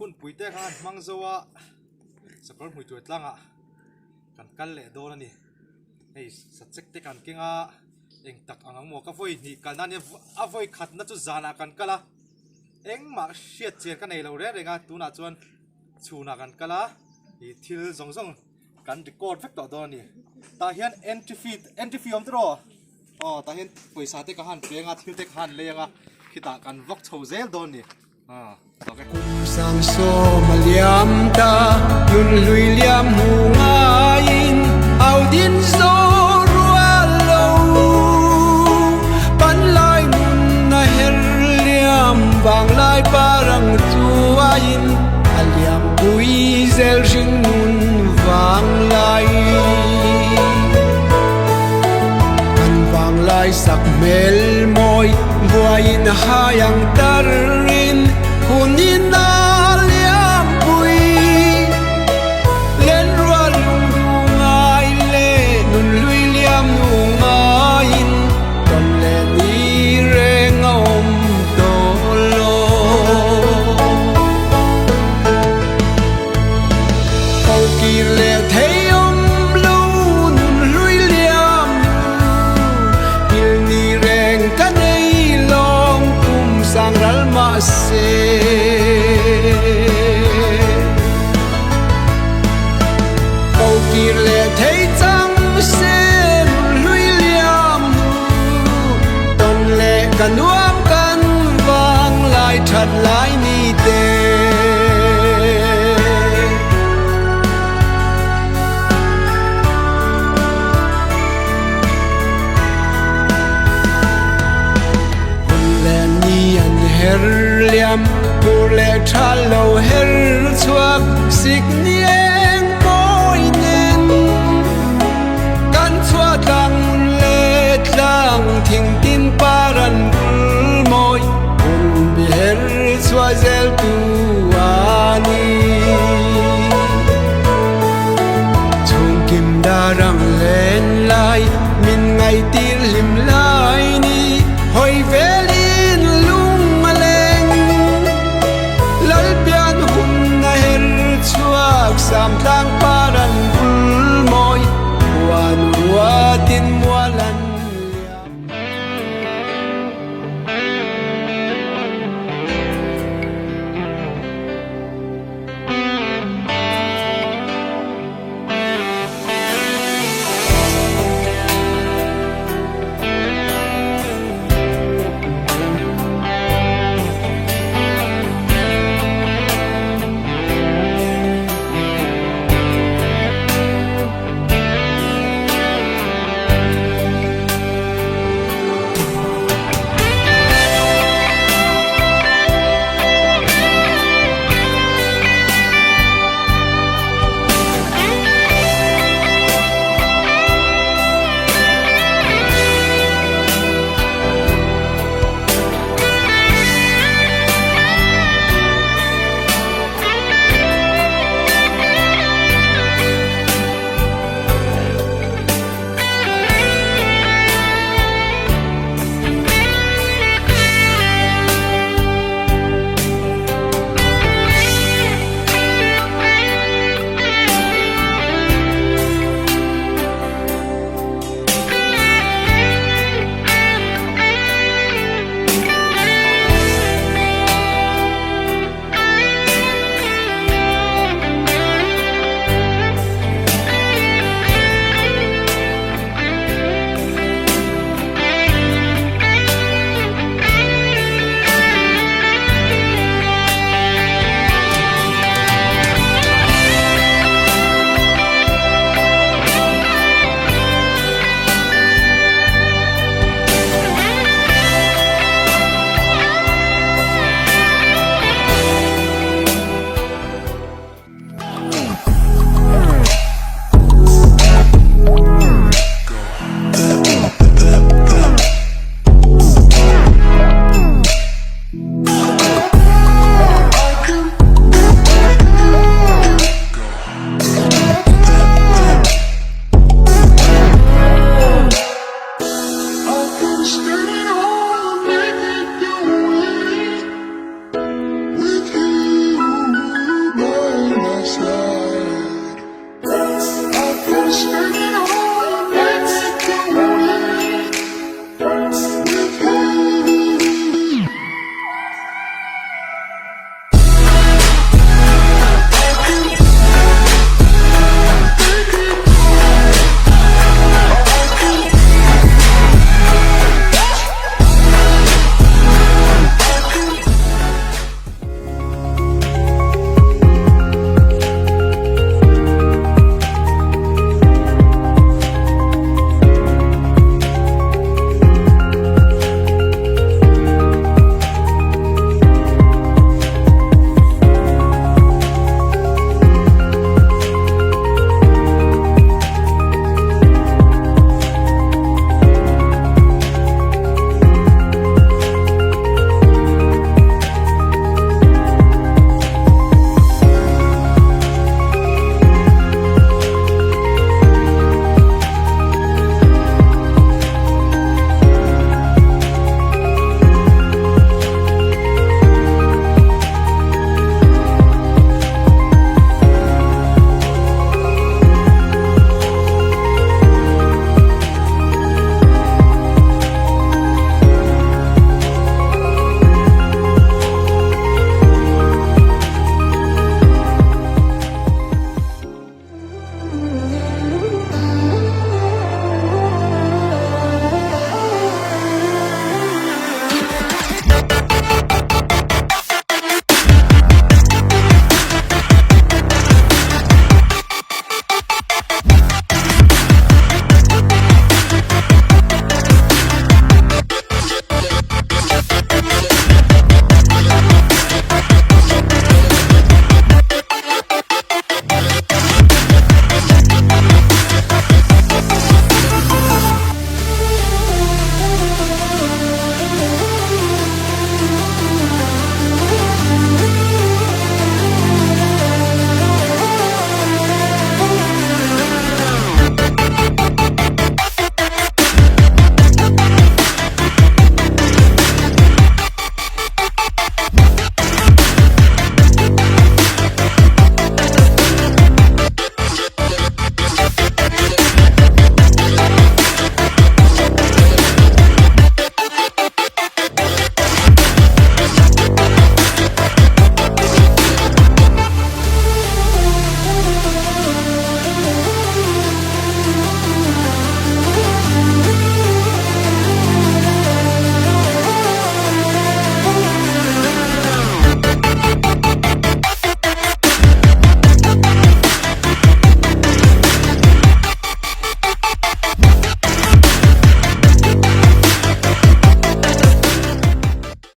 คุณปุ๋ยเตะกันมังโซว่าสกอตมุยตัวตั้งอ่ะกันเละโดนนี่ไอ้สัตว์เซ็กเตะกันเก่งอ่ะเอ็งตักอ่างมัวก็ฟอยนี่กันนั่นเนี่ยอ่ะฟอยขัดนั่นจุดจานากันก็ละเอ็งมาเชียดเจียนกันในเราเรื่องอ่ะตัวน่ะจวนชูนากันก็ละอีทิลส่งกันจะกอดเฟกต่อโดนนี่ตาเห็นเอ็นทรีฟิมตัวอ๋อตาเห็นปุ๋ยสาเตะกันเพียงอ่ะทิลเตะกันเลยอ่ะคิดตากันวอกโชเซลโดนนี่Sang so maliam ta yun lui liam hu ngain au din so rualo pan lai mun na her liam bang lai parang chuain aliam pui zel jing mun wang lai an wang lai sak mel moi buain hayang tarin Kunin na liam pui Len rua lung dungai le Nun lui liam nungain Ton le ni reng om dolo Kau ki le thei om lu Nun lui liam Il ni reng ka nei long Kum sang ral ma se le thấy trăng sen lui liam ton lệ cả nuông căn vang lại thật lại ni tê lệ ni an her liam pu lệ tra lâu her chuak sig nie